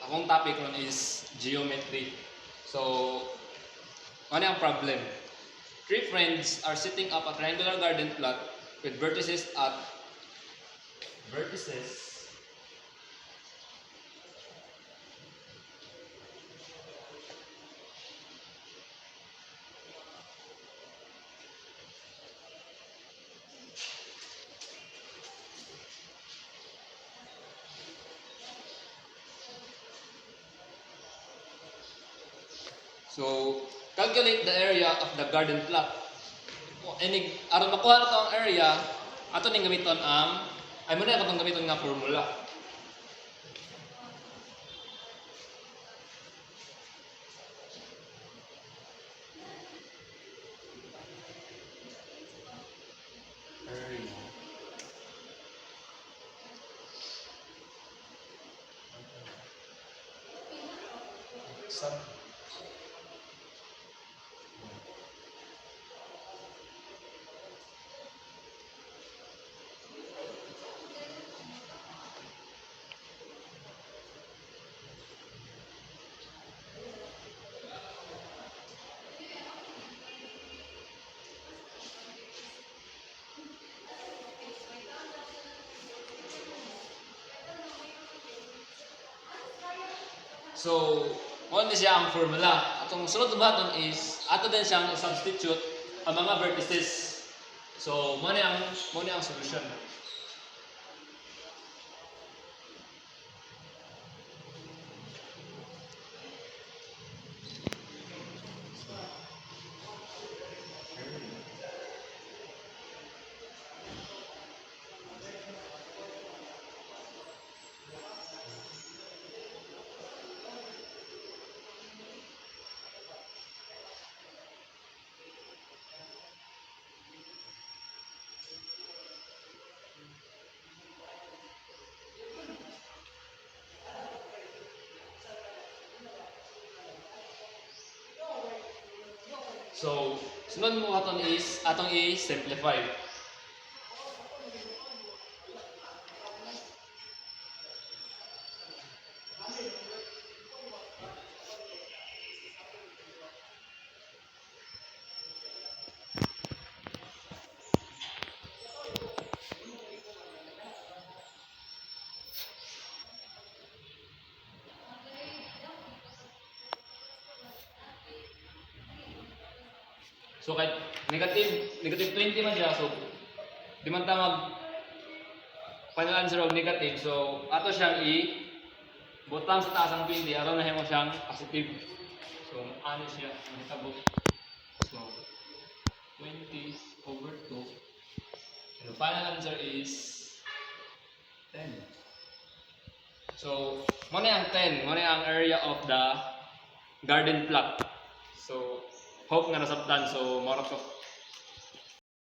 akong topic ron is geometry. So, ano ang problem? Three friends are setting up a triangular garden plot with vertices. So, calculate the area of the garden plot. Aron makuha na ang area, ato ning gamiton ang muna atong gamiton nga formula. So, mo siya ang formula. Atong sunod na button is ato din siyang substitute ang mga vertices. So, mo ni ang solution. So, sunod mo atong i-simplify. So, kahit negative 20 man siya, so di man ta final answer of negative. So, ato siyang butang sa taas ang 20, aron na mo siyang positive. So, ano siya, mahitabo. So, 20/2. And the final answer is 10. So, muna ang 10, muna ang area of the garden plot. So, hope nga nasabtan. So, more of